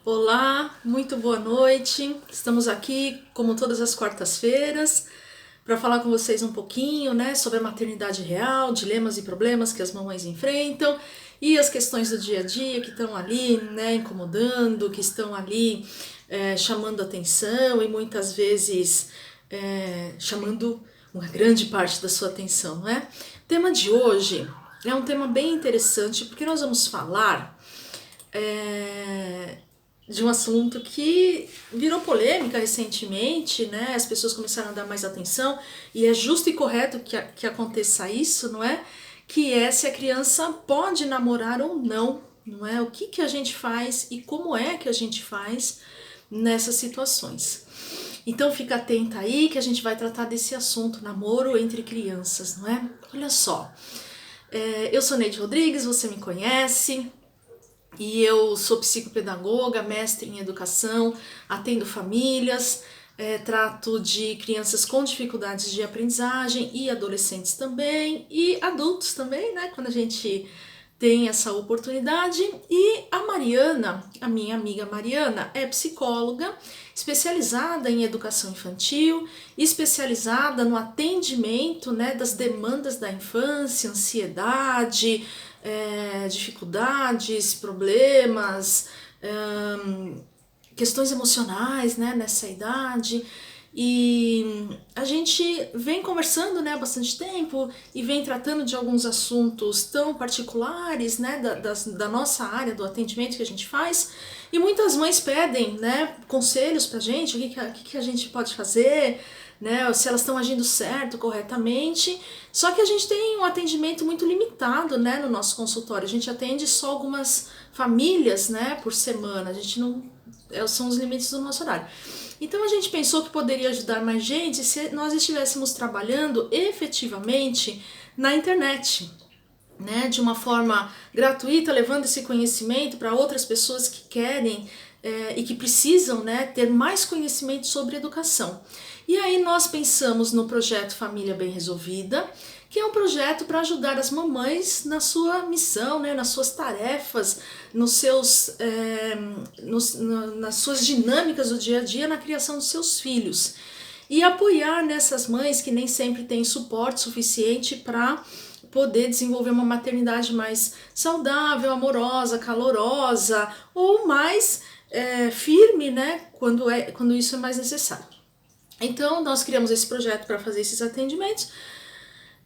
Olá, muito boa noite. Estamos aqui, como todas as quartas-feiras, para falar com vocês um pouquinho, sobre a maternidade real, dilemas e problemas que as mamães enfrentam e as questões do dia a dia que estão ali, incomodando, que estão ali chamando atenção e muitas vezes chamando uma grande parte da sua atenção, não é? O tema de hoje é um tema bem interessante porque nós vamos falar de um assunto que virou polêmica recentemente, né? As pessoas começaram a dar mais atenção e é justo e correto que aconteça isso, não é? Que é se a criança pode namorar ou não, não é? O que a gente faz e como é que a gente faz nessas situações. Então fica atenta aí que a gente vai tratar desse assunto, namoro entre crianças, não é? Olha só, eu sou Neide Rodrigues, você me conhece, e eu sou psicopedagoga, mestre em educação, atendo famílias, trato de crianças com dificuldades de aprendizagem e adolescentes também, e adultos também, né, quando a gente tem essa oportunidade. E a Mariana, a minha amiga Mariana, é psicóloga, especializada em educação infantil, especializada no atendimento, das demandas da infância, ansiedade, dificuldades, problemas, questões emocionais, nessa idade. E a gente vem conversando, há bastante tempo e vem tratando de alguns assuntos tão particulares, da nossa área do atendimento que a gente faz. E muitas mães pedem, conselhos pra gente, o que a gente pode fazer, se elas estão agindo certo, corretamente. Só que a gente tem um atendimento muito limitado, no nosso consultório. A gente atende só algumas famílias, por semana. A gente não... são os limites do nosso horário. Então a gente pensou que poderia ajudar mais gente se nós estivéssemos trabalhando efetivamente na internet, de uma forma gratuita, levando esse conhecimento para outras pessoas que querem e que precisam, ter mais conhecimento sobre educação. E aí nós pensamos no projeto Família Bem Resolvida, que é um projeto para ajudar as mamães na sua missão, nas suas tarefas, nas suas dinâmicas do dia a dia, na criação dos seus filhos. E apoiar nessas mães que nem sempre têm suporte suficiente para poder desenvolver uma maternidade mais saudável, amorosa, calorosa ou mais firme, quando isso é mais necessário. Então nós criamos esse projeto para fazer esses atendimentos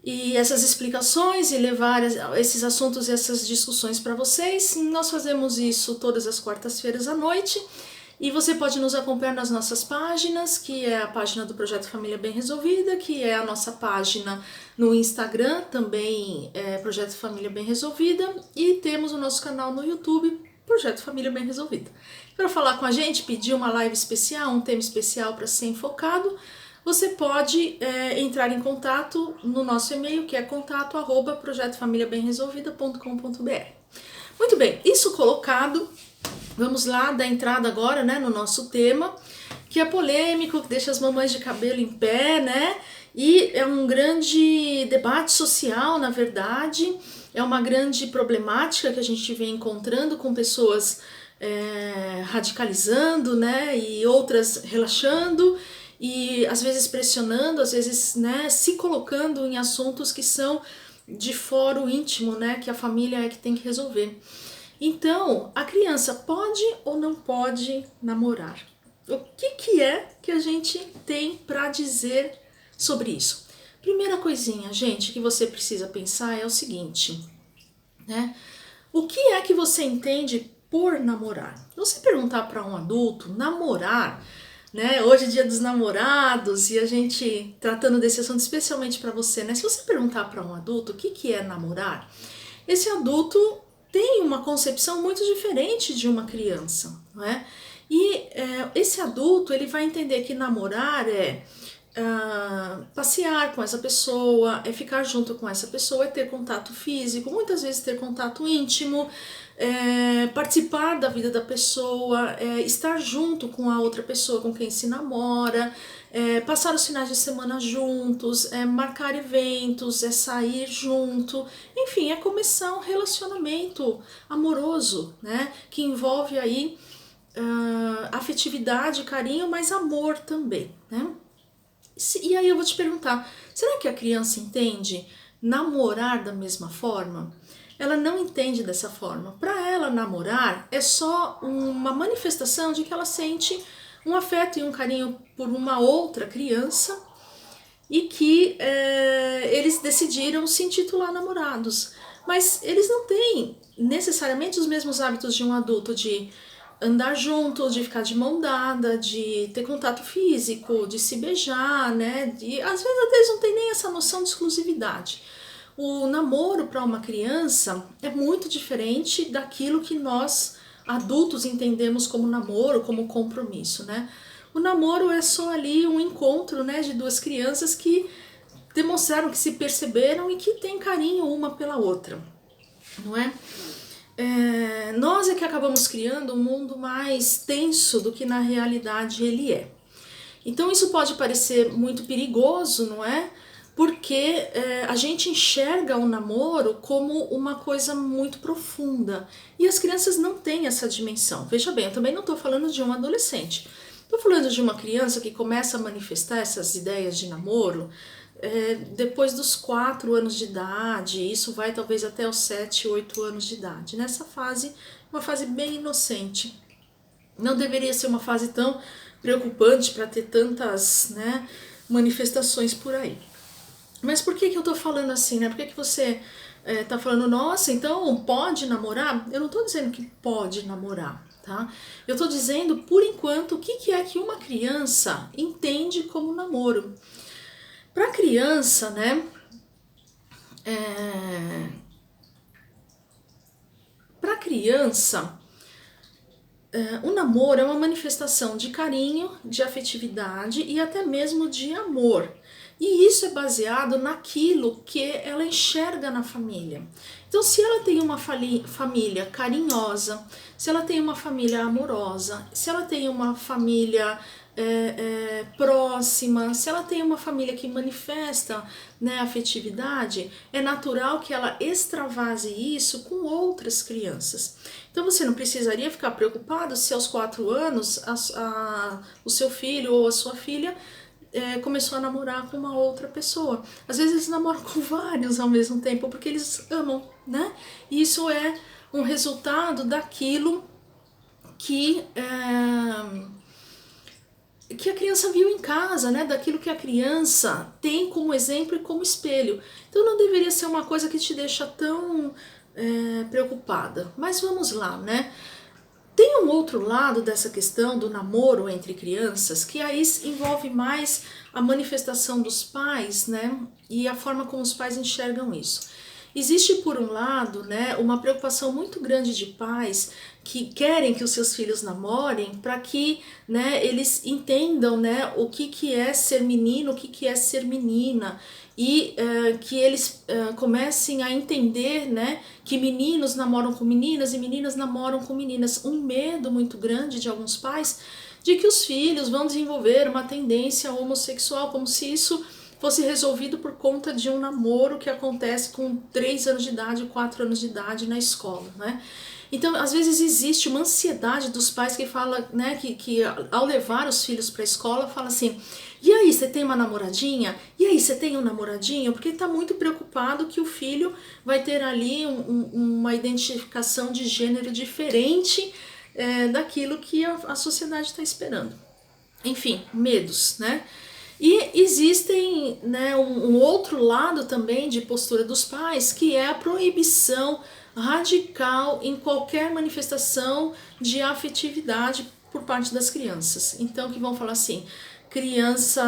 e essas explicações e levar esses assuntos e essas discussões para vocês. Nós fazemos isso todas as quartas-feiras à noite e você pode nos acompanhar nas nossas páginas, que é a página do Projeto Família Bem Resolvida, que é a nossa página no Instagram, também é Projeto Família Bem Resolvida, e temos o nosso canal no YouTube, Projeto Família Bem Resolvida. Para falar com a gente, pedir uma live especial, um tema especial para ser enfocado, você pode entrar em contato no nosso e-mail, que é contato@projetofamiliabemresolvida.com.br. Muito bem, isso colocado, vamos lá dar entrada agora, no nosso tema, que é polêmico, que deixa as mamães de cabelo em pé, e é um grande debate social, na verdade, é uma grande problemática que a gente vem encontrando com pessoas radicalizando, e outras relaxando, e às vezes pressionando, às vezes se colocando em assuntos que são de foro íntimo, que a família é que tem que resolver. Então, a criança pode ou não pode namorar? O que é que a gente tem para dizer sobre isso? Primeira coisinha, gente, que você precisa pensar é o seguinte, o que é que você entende por namorar? Se você perguntar para um adulto, namorar, hoje é dia dos namorados e a gente tratando desse assunto especialmente para você, se você perguntar para um adulto o que é namorar, esse adulto tem uma concepção muito diferente de uma criança, E esse adulto ele vai entender que namorar é passear com essa pessoa, é ficar junto com essa pessoa, é ter contato físico, muitas vezes ter contato íntimo, participar da vida da pessoa, estar junto com a outra pessoa com quem se namora, passar os finais de semana juntos, marcar eventos, sair junto, enfim, é começar um relacionamento amoroso, que envolve aí afetividade, carinho, mas amor também, né? E aí eu vou te perguntar, será que a criança entende namorar da mesma forma? Ela não entende dessa forma. Para ela, namorar é só uma manifestação de que ela sente um afeto e um carinho por uma outra criança e que eles decidiram se intitular namorados. Mas eles não têm necessariamente os mesmos hábitos de um adulto de andar junto, de ficar de mão dada, de ter contato físico, de se beijar, né? Às vezes até eles não têm nem essa noção de exclusividade. O namoro para uma criança é muito diferente daquilo que nós adultos entendemos como namoro, como compromisso, né? O namoro é só ali um encontro, né, de duas crianças que demonstraram que se perceberam e que têm carinho uma pela outra, não é? Nós é que acabamos criando um mundo mais tenso do que na realidade ele é. Então isso pode parecer muito perigoso, não é? Porque a gente enxerga o namoro como uma coisa muito profunda e as crianças não têm essa dimensão. Veja bem, eu também não estou falando de um adolescente, estou falando de uma criança que começa a manifestar essas ideias de namoro depois dos 4 anos de idade, isso vai talvez até os 7, 8 anos de idade. Nessa fase, uma fase bem inocente. Não deveria ser uma fase tão preocupante para ter tantas, né, manifestações por aí. Mas por que eu tô falando assim, né? Por que você tá falando, nossa, então pode namorar? Eu não tô dizendo que pode namorar, tá? Eu tô dizendo, por enquanto, o que é que uma criança entende como namoro. Para criança, né? Para criança, o namoro é uma manifestação de carinho, de afetividade e até mesmo de amor. E isso é baseado naquilo que ela enxerga na família. Então, se ela tem uma família carinhosa, se ela tem uma família amorosa, se ela tem uma família próxima, se ela tem uma família que manifesta, né, afetividade, é natural que ela extravase isso com outras crianças. Então você não precisaria ficar preocupado se aos 4 anos o seu filho ou a sua filha começou a namorar com uma outra pessoa. Às vezes eles namoram com vários ao mesmo tempo, porque eles amam, né? E isso é um resultado daquilo que a criança viu em casa, né? Daquilo que a criança tem como exemplo e como espelho. Então não deveria ser uma coisa que te deixa tão preocupada. Mas vamos lá, né? Tem um outro lado dessa questão do namoro entre crianças, que aí envolve mais a manifestação dos pais, né? E a forma como os pais enxergam isso. Existe, por um lado, né, uma preocupação muito grande de pais que querem que os seus filhos namorem para que, né, eles entendam, né, o que é ser menino, o que é ser menina, e que eles comecem a entender, né, que meninos namoram com meninas e meninas namoram com meninas. Um medo muito grande de alguns pais de que os filhos vão desenvolver uma tendência homossexual, como se isso fosse resolvido por conta de um namoro que acontece com 3 anos de idade, 4 anos de idade na escola, né? Então, às vezes existe uma ansiedade dos pais que fala, né, que ao levar os filhos para a escola, fala assim: e aí, você tem uma namoradinha? E aí, você tem um namoradinho? Porque está muito preocupado que o filho vai ter ali uma identificação de gênero diferente daquilo que a sociedade está esperando. Enfim, medos, né? E existem, né, um outro lado também de postura dos pais, que é a proibição radical em qualquer manifestação de afetividade por parte das crianças. Então, que vão falar assim: criança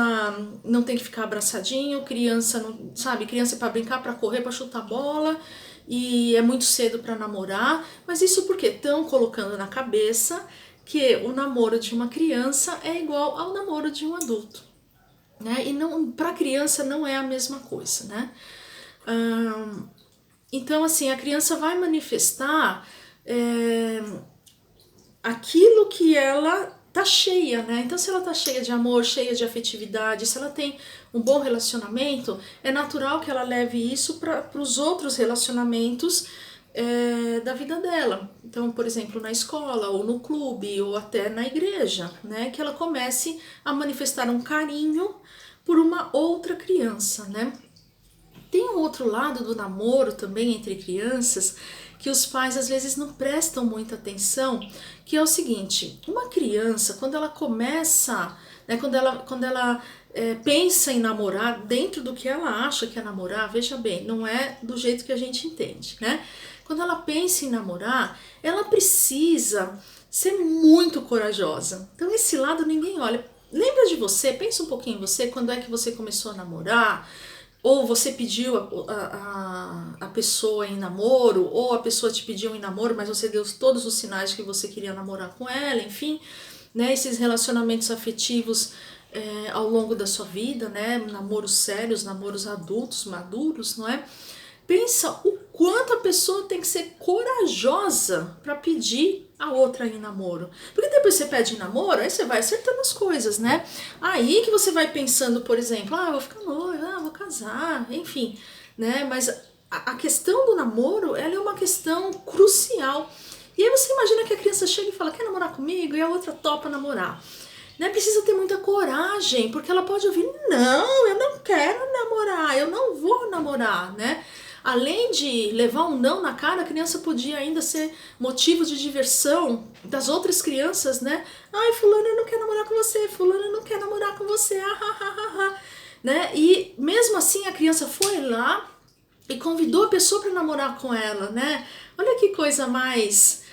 não tem que ficar abraçadinho, criança não, sabe, criança é para brincar, para correr, para chutar bola, e é muito cedo para namorar. Mas isso porque estão colocando na cabeça que o namoro de uma criança é igual ao namoro de um adulto, né? E não, para criança não é a mesma coisa, né? Então, assim, a criança vai manifestar aquilo que ela tá cheia, né? Então, se ela tá cheia de amor, cheia de afetividade, se ela tem um bom relacionamento, é natural que ela leve isso para os outros relacionamentos da vida dela. Então, por exemplo, na escola, ou no clube, ou até na igreja, né? Que ela comece a manifestar um carinho por uma outra criança, né? Tem um outro lado do namoro também entre crianças que os pais às vezes não prestam muita atenção, que é o seguinte: uma criança, quando ela começa, né, quando ela pensa em namorar, dentro do que ela acha que é namorar, veja bem, não é do jeito que a gente entende, né? Quando ela pensa em namorar, ela precisa ser muito corajosa. Então esse lado ninguém olha. Lembra de você, pensa um pouquinho em você, quando é que você começou a namorar, ou você pediu a pessoa em namoro, ou a pessoa te pediu em namoro, mas você deu todos os sinais que você queria namorar com ela, enfim, né, esses relacionamentos afetivos ao longo da sua vida, né, namoros sérios, namoros adultos, maduros, não é? Pensa o quanto a pessoa tem que ser corajosa para pedir a outra em namoro. Porque depois você pede em namoro, aí você vai acertando as coisas, né? Aí que você vai pensando, por exemplo, eu vou ficar noiva, vou casar, enfim, né? Mas a questão do namoro, ela é uma questão crucial. E aí você imagina que a criança chega e fala, quer namorar comigo? E a outra topa namorar. Né? Precisa ter muita coragem, porque ela pode ouvir, não, eu não quero namorar, eu não vou namorar, né? Além de levar um não na cara, a criança podia ainda ser motivo de diversão das outras crianças, né? Ai, fulano não quer namorar com você, fulano não quer namorar com você, né? E mesmo assim a criança foi lá e convidou a pessoa para namorar com ela, né? Olha que coisa mais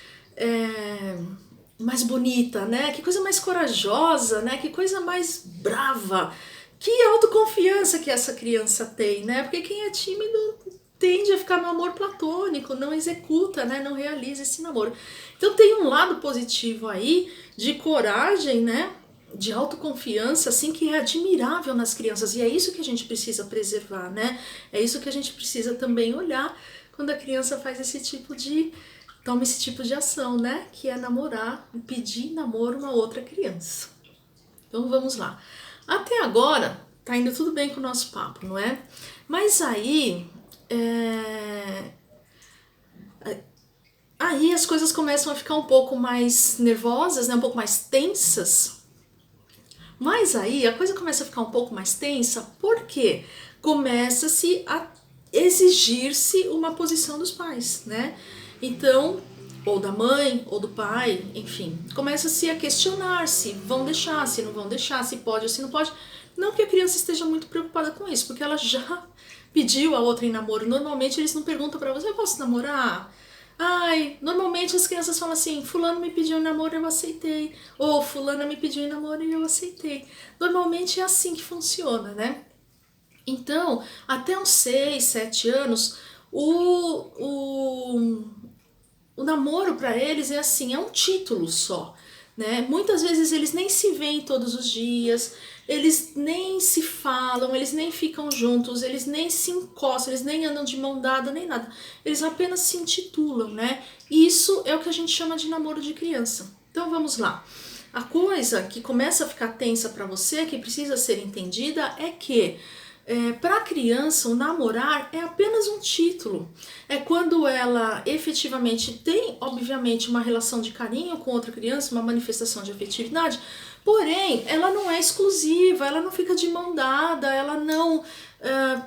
bonita, né? Que coisa mais corajosa, né? Que coisa mais brava. Que autoconfiança que essa criança tem, né? Porque quem é tímido tende a ficar no amor platônico, não executa, né? Não realiza esse namoro. Então tem um lado positivo aí de coragem, né? De autoconfiança, assim, que é admirável nas crianças. E é isso que a gente precisa preservar, né? É isso que a gente precisa também olhar quando a criança faz toma esse tipo de ação, né? Que é namorar, pedir namoro a uma outra criança. Então vamos lá. Até agora tá indo tudo bem com o nosso papo, não é? Mas aí aí as coisas começam a ficar um pouco mais nervosas, né? Um pouco mais tensas. Mas aí a coisa começa a ficar um pouco mais tensa porque começa-se a exigir-se uma posição dos pais, né? Então, ou da mãe, ou do pai, enfim, começa-se a questionar se vão deixar, se não vão deixar, se pode ou se não pode. Não que a criança esteja muito preocupada com isso, porque ela já pediu a outra em namoro. Normalmente eles não perguntam pra você, eu posso namorar? Ai, normalmente as crianças falam assim, fulano me pediu em namoro e eu aceitei. Ou fulana me pediu em namoro e eu aceitei. Normalmente é assim que funciona, né? Então, até uns 6, 7 anos, o namoro para eles é assim, é um título só, né? Muitas vezes eles nem se veem todos os dias, eles nem se falam, eles nem ficam juntos, eles nem se encostam, eles nem andam de mão dada, nem nada. Eles apenas se intitulam, né? Isso é o que a gente chama de namoro de criança. Então vamos lá. A coisa que começa a ficar tensa para você, que precisa ser entendida, é que para a criança, o namorar é apenas um título. É quando ela efetivamente tem, obviamente, uma relação de carinho com outra criança, uma manifestação de afetividade, porém, ela não é exclusiva, ela não fica de mão dada, ela não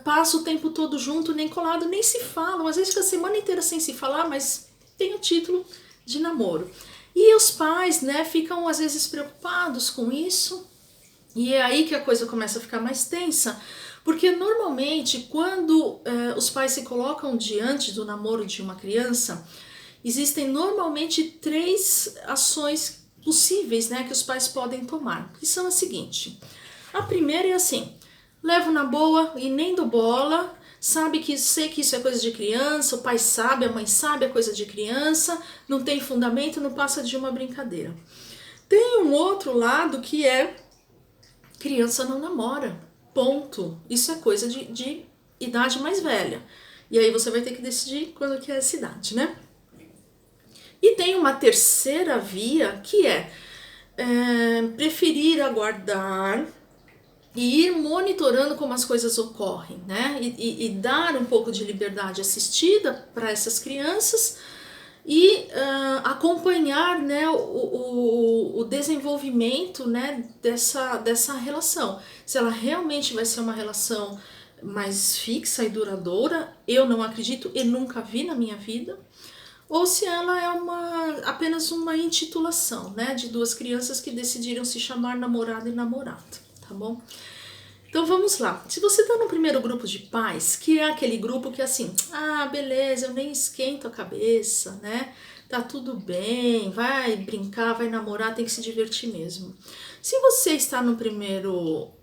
passa o tempo todo junto, nem colado, nem se falam. Às vezes fica a semana inteira sem se falar, mas tem o título de namoro. E os pais, né, ficam às vezes preocupados com isso, e é aí que a coisa começa a ficar mais tensa, porque normalmente quando os pais se colocam diante do namoro de uma criança, existem normalmente 3 ações possíveis, né, que os pais podem tomar, que são a seguinte. A primeira é assim, levo na boa e nem dou bola, sei que isso é coisa de criança, o pai sabe, a mãe sabe, é coisa de criança, não tem fundamento, não passa de uma brincadeira. Tem um outro lado que é criança não namora. Ponto. Isso é coisa de idade mais velha. E aí você vai ter que decidir quando que é essa idade, né? E tem uma terceira via que é preferir aguardar e ir monitorando como as coisas ocorrem, né? E dar um pouco de liberdade assistida para essas crianças e acompanhar, né, o desenvolvimento, né, dessa relação. Se ela realmente vai ser uma relação mais fixa e duradoura, eu não acredito e nunca vi na minha vida, ou se ela é apenas uma intitulação, né, de duas crianças que decidiram se chamar namorado e namorada, tá bom? Então vamos lá. Se você está no primeiro grupo de pais, que é aquele grupo que assim, beleza, eu nem esquento a cabeça, né? Tá tudo bem, vai brincar, vai namorar, tem que se divertir mesmo. Se você está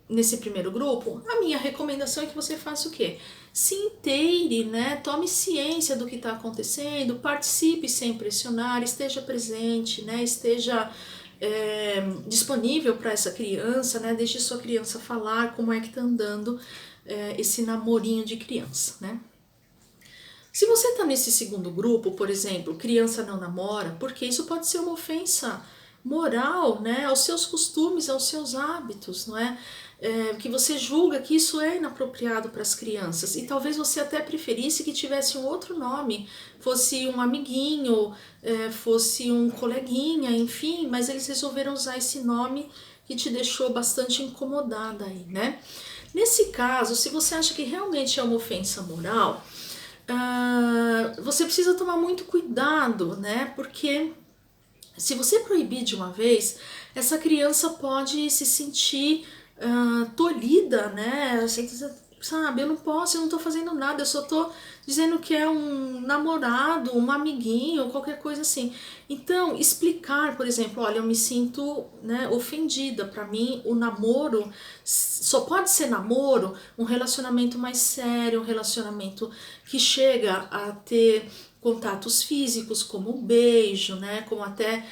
nesse primeiro grupo, a minha recomendação é que você faça o quê? Se inteire, né? Tome ciência do que está acontecendo, participe sem pressionar, esteja presente, né? Esteja disponível para essa criança, né? Deixe sua criança falar como é que tá andando esse namorinho de criança, né? Se você está nesse segundo grupo, por exemplo, criança não namora, porque isso pode ser uma ofensa moral, né, aos seus costumes, aos seus hábitos, não é? Que você julga que isso é inapropriado para as crianças e talvez você até preferisse que tivesse um outro nome, fosse um amiguinho, fosse um coleguinha, enfim, mas eles resolveram usar esse nome que te deixou bastante incomodada aí, né? Nesse caso, se você acha que realmente é uma ofensa moral, você precisa tomar muito cuidado, né? Porque se você proibir de uma vez, essa criança pode se sentir tolhida, né? Assim, sabe, eu não posso, eu não tô fazendo nada, eu só tô dizendo que é um namorado, um amiguinho, qualquer coisa assim. Então, explicar, por exemplo, olha, eu me sinto, né, ofendida. Para mim, o namoro só pode ser namoro um relacionamento mais sério, um relacionamento que chega a ter contatos físicos, como um beijo, né, como até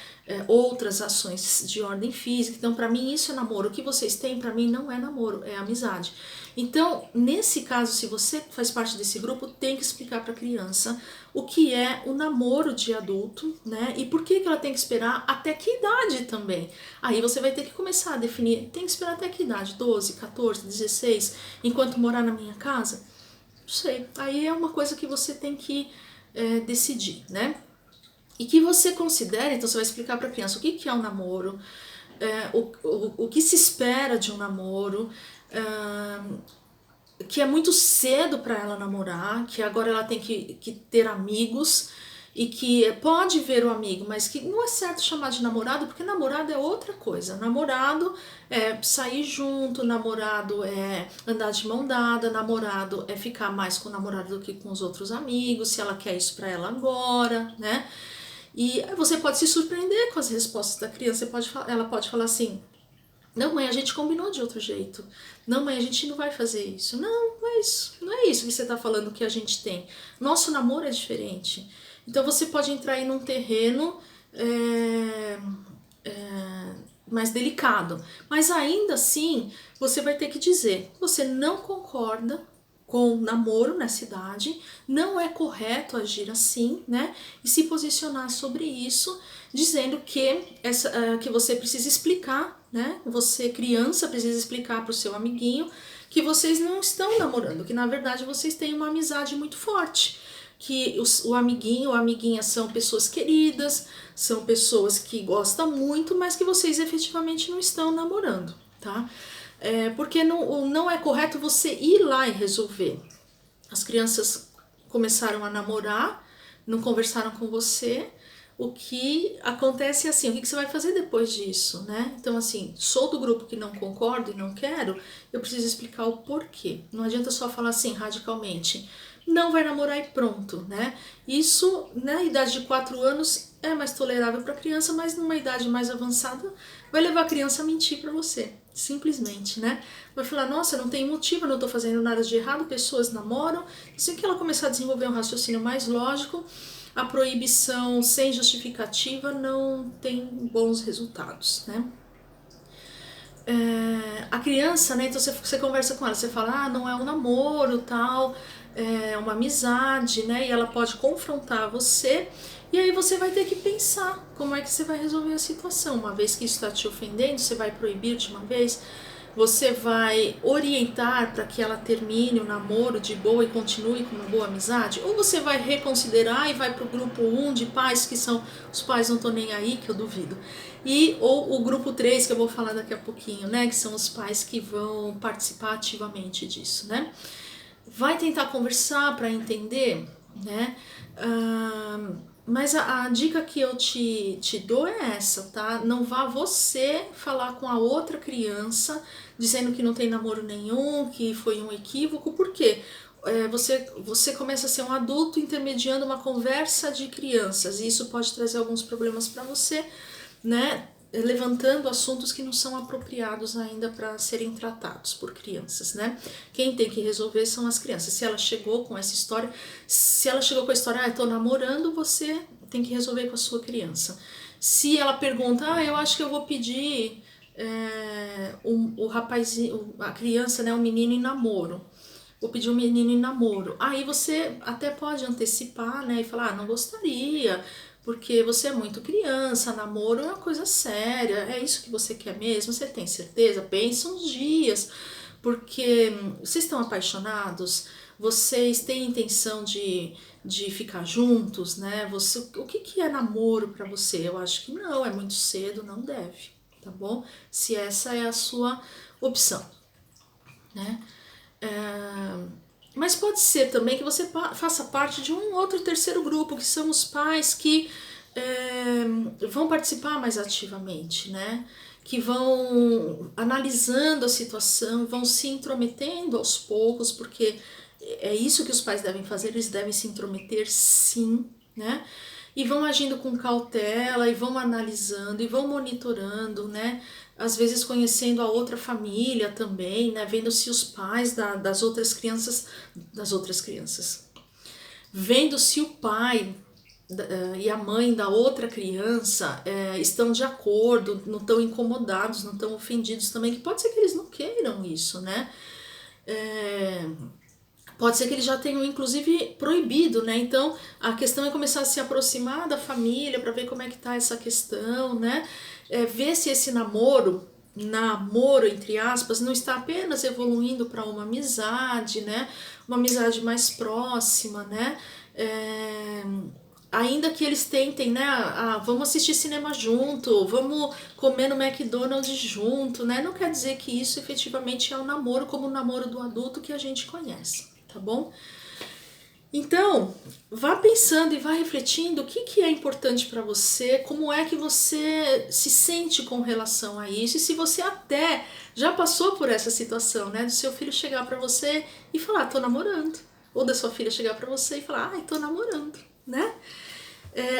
outras ações de ordem física. Então, para mim, isso é namoro. O que vocês têm, para mim, não é namoro, é amizade. Então, nesse caso, se você faz parte desse grupo, tem que explicar para a criança o que é o namoro de adulto, né, e por que ela tem que esperar até que idade também. Aí você vai ter que começar a definir, tem que esperar até que idade? 12, 14, 16, enquanto morar na minha casa? Não sei. Aí é uma coisa que você tem que decidir, né? E que você considere, então você vai explicar para a criança o que é um namoro, o que se espera de um namoro, que é muito cedo para ela namorar, que agora ela tem que ter amigos e que pode ver o amigo, mas que não é certo chamar de namorado, porque namorado é outra coisa. Namorado é sair junto, namorado é andar de mão dada, namorado é ficar mais com o namorado do que com os outros amigos, se ela quer isso para ela agora, né? E você pode se surpreender com as respostas da criança. Ela pode falar assim: não, mãe, a gente combinou de outro jeito. Não, mãe, a gente não vai fazer isso. Não, mas não é isso que você está falando que a gente tem. Nosso namoro é diferente. Então você pode entrar aí num terreno mais delicado. Mas ainda assim, você vai ter que dizer: você não concorda com namoro nessa idade, não é correto agir assim, né? E se posicionar sobre isso, dizendo que que você precisa explicar, né? Você, criança, precisa explicar para o seu amiguinho que vocês não estão namorando, que na verdade vocês têm uma amizade muito forte, que o amiguinho ou a amiguinha são pessoas queridas, são pessoas que gostam muito, mas que vocês efetivamente não estão namorando, tá? Porque não é correto você ir lá e resolver. As crianças começaram a namorar, não conversaram com você. O que acontece é assim, o que você vai fazer depois disso, né? Então assim, sou do grupo que não concordo e não quero, eu preciso explicar o porquê. Não adianta só falar assim radicalmente, não vai namorar e pronto, né? Isso, na idade de 4 anos, é mais tolerável para criança, mas numa idade mais avançada, vai levar a criança a mentir para você, simplesmente, né? Vai falar: nossa, não tem motivo, eu não tô fazendo nada de errado, pessoas namoram. Assim que ela começar a desenvolver um raciocínio mais lógico, a proibição sem justificativa não tem bons resultados, né? A criança, né, então você conversa com ela, você fala: não é um namoro, tal, é uma amizade, né, e ela pode confrontar você, e aí você vai ter que pensar como é que você vai resolver a situação. Uma vez que isso está te ofendendo, você vai proibir de uma vez, Você vai orientar para que ela termine o namoro de boa e continue com uma boa amizade? Ou você vai reconsiderar e vai para o grupo 1 de pais, que são os pais não estão nem aí, que eu duvido. Ou o grupo 3, que eu vou falar daqui a pouquinho, né? Que são os pais que vão participar ativamente disso, né? Vai tentar conversar para entender, né? Mas a dica que eu te dou é essa, tá? Não vá você falar com a outra criança dizendo que não tem namoro nenhum, que foi um equívoco, porque você começa a ser um adulto intermediando uma conversa de crianças, e isso pode trazer alguns problemas para você, né? Levantando assuntos que não são apropriados ainda para serem tratados por crianças, né? Quem tem que resolver são as crianças. Se ela chegou com essa história, se ela chegou com a história, tô namorando, você tem que resolver com a sua criança. Se ela pergunta, eu acho que eu vou pedir o rapazinho, a criança, né, o menino em namoro. Vou pedir um menino em namoro. Aí você até pode antecipar, né, e falar, não gostaria, porque você é muito criança, namoro é uma coisa séria, é isso que você quer mesmo? Você tem certeza? Pensa uns dias, porque vocês estão apaixonados, vocês têm intenção de ficar juntos, né? O que é namoro para você? Eu acho que não, é muito cedo, não deve, tá bom? Se essa é a sua opção, né? Mas pode ser também que você faça parte de um outro terceiro grupo, que são os pais que vão participar mais ativamente, né? Que vão analisando a situação, vão se intrometendo aos poucos, porque é isso que os pais devem fazer, eles devem se intrometer sim, né? E vão agindo com cautela, e vão analisando, e vão monitorando, né? Às vezes conhecendo a outra família também, né? Vendo se os pais das outras crianças, vendo se o pai e a mãe da outra criança estão de acordo, não estão incomodados, não estão ofendidos também, que pode ser que eles não queiram isso, né? Pode ser que eles já tenham inclusive proibido, né? Então a questão é começar a se aproximar da família para ver como é que tá essa questão, né? Ver se esse namoro entre aspas, não está apenas evoluindo para uma amizade, né? Uma amizade mais próxima, né? Ainda que eles tentem, né? Vamos assistir cinema junto, vamos comer no McDonald's junto, né? Não quer dizer que isso efetivamente é um namoro como o namoro do adulto que a gente conhece, tá bom? Então, vá pensando e vá refletindo o que é importante para você, como é que você se sente com relação a isso, e se você até já passou por essa situação, né? Do seu filho chegar para você e falar, tô namorando. Ou da sua filha chegar para você e falar, tô namorando, né?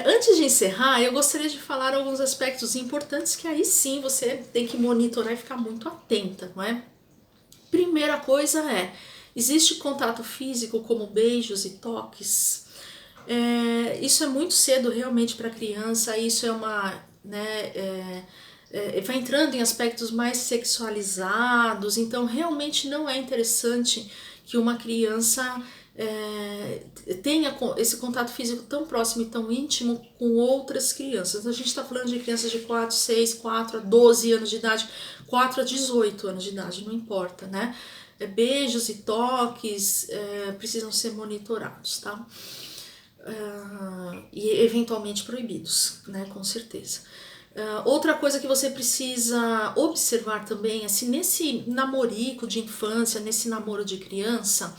Antes de encerrar, eu gostaria de falar alguns aspectos importantes que aí sim você tem que monitorar e ficar muito atenta, não é? Primeira coisa existe contato físico como beijos e toques? Isso é muito cedo realmente para criança, isso é uma, né, vai entrando em aspectos mais sexualizados, então realmente não é interessante que uma criança tenha esse contato físico tão próximo e tão íntimo com outras crianças. A gente está falando de crianças de 4, 6, 4 a 12 anos de idade, 4 a 18 anos de idade, não importa, né? Beijos e toques precisam ser monitorados, tá? E eventualmente proibidos, né? Com certeza. Outra coisa que você precisa observar também é se nesse namorico de infância, nesse namoro de criança,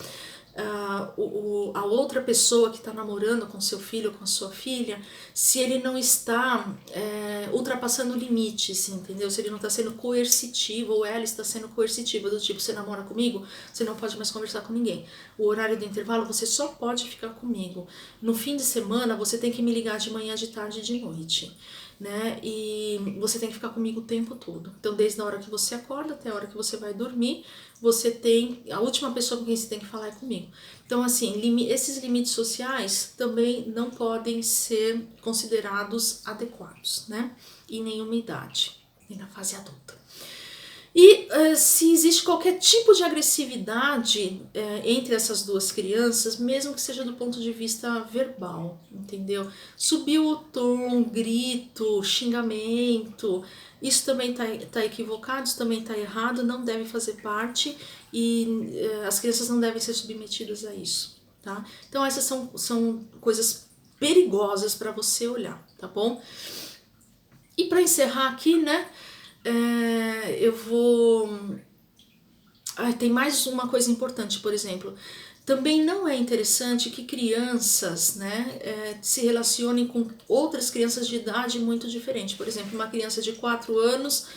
a outra pessoa que está namorando com seu filho ou com sua filha, se ele não está ultrapassando limites, entendeu? Se ele não está sendo coercitivo ou ela está sendo coercitiva, do tipo, você namora comigo, você não pode mais conversar com ninguém. O horário do intervalo você só pode ficar comigo. No fim de semana você tem que me ligar de manhã, de tarde e de noite, né? E você tem que ficar comigo o tempo todo. Então, desde a hora que você acorda até a hora que você vai dormir, você tem, a última pessoa com quem você tem que falar é comigo. Então, assim, esses limites sociais também não podem ser considerados adequados, né? Em nenhuma idade, nem na fase adulta. E se existe qualquer tipo de agressividade entre essas duas crianças, mesmo que seja do ponto de vista verbal, entendeu? Subiu o tom, grito, xingamento, isso também tá equivocado, isso também tá errado, não deve fazer parte e as crianças não devem ser submetidas a isso, tá? Então essas são coisas perigosas para você olhar, tá bom? E para encerrar aqui, né? Eu vou. Tem mais uma coisa importante, por exemplo. Também não é interessante que crianças, né, se relacionem com outras crianças de idade muito diferente. Por exemplo, uma criança de 4 anos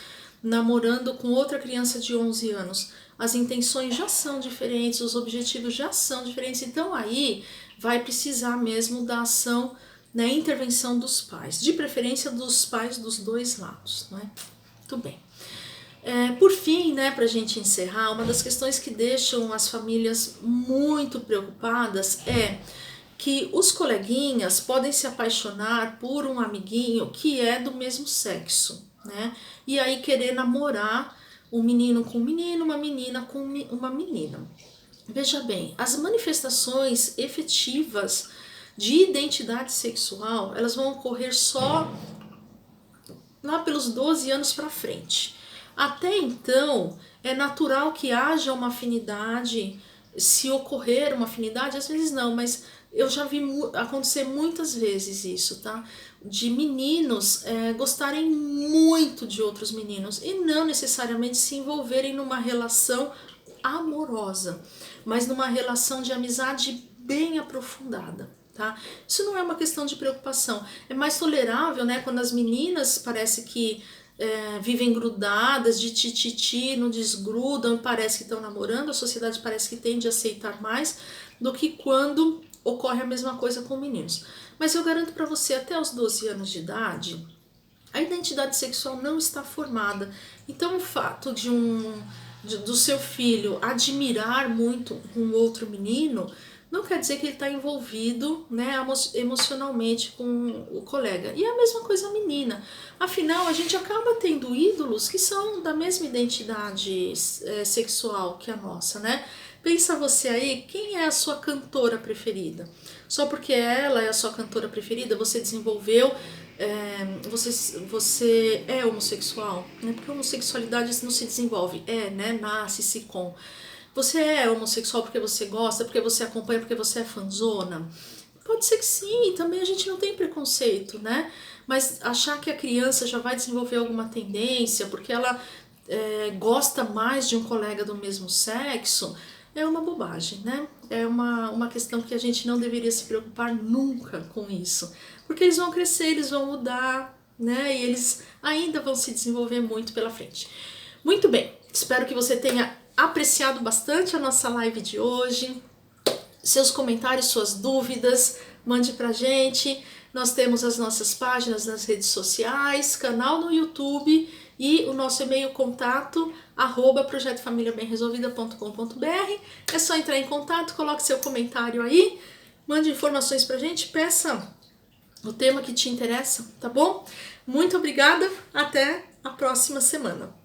namorando com outra criança de 11 anos. As intenções já são diferentes, os objetivos já são diferentes. Então aí vai precisar mesmo da ação, né, intervenção dos pais. De preferência dos pais dos dois lados, não é? Muito bem. Por fim, né, para a gente encerrar, uma das questões que deixam as famílias muito preocupadas é que os coleguinhas podem se apaixonar por um amiguinho que é do mesmo sexo, né? E aí querer namorar um menino com um menino, uma menina com uma menina. Veja bem, as manifestações efetivas de identidade sexual, elas vão ocorrer só lá pelos 12 anos para frente. Até então, é natural que haja uma afinidade, se ocorrer uma afinidade, às vezes não, mas eu já vi acontecer muitas vezes isso, tá? De meninos gostarem muito de outros meninos e não necessariamente se envolverem numa relação amorosa, mas numa relação de amizade bem aprofundada. Tá? Isso não é uma questão de preocupação, é mais tolerável, né, quando as meninas parece que vivem grudadas de tititi, não desgrudam, parece que estão namorando, a sociedade parece que tende a aceitar mais do que quando ocorre a mesma coisa com meninos. Mas eu garanto para você, até os 12 anos de idade, a identidade sexual não está formada. Então o fato do seu filho admirar muito um outro menino não quer dizer que ele está envolvido, né, emocionalmente com o colega. E a mesma coisa a menina. Afinal, a gente acaba tendo ídolos que são da mesma identidade sexual que a nossa, né? Pensa você aí, quem é a sua cantora preferida? Só porque ela é a sua cantora preferida, você desenvolveu, você é homossexual, né? Porque a homossexualidade não se desenvolve, né? Nasce-se com. Você é homossexual porque você gosta, porque você acompanha, porque você é fanzona? Pode ser que sim, também a gente não tem preconceito, né? Mas achar que a criança já vai desenvolver alguma tendência porque ela gosta mais de um colega do mesmo sexo é uma bobagem, né? É uma questão que a gente não deveria se preocupar nunca com isso. Porque eles vão crescer, eles vão mudar, né? E eles ainda vão se desenvolver muito pela frente. Muito bem, espero que você tenha apreciado bastante a nossa live de hoje. Seus comentários, suas dúvidas, mande pra gente. Nós temos as nossas páginas nas redes sociais, canal no YouTube e o nosso e-mail contato @projetofamiliabemresolvida.com.br. É só entrar em contato, coloque seu comentário aí, mande informações pra gente, peça o tema que te interessa, tá bom? Muito obrigada, até a próxima semana.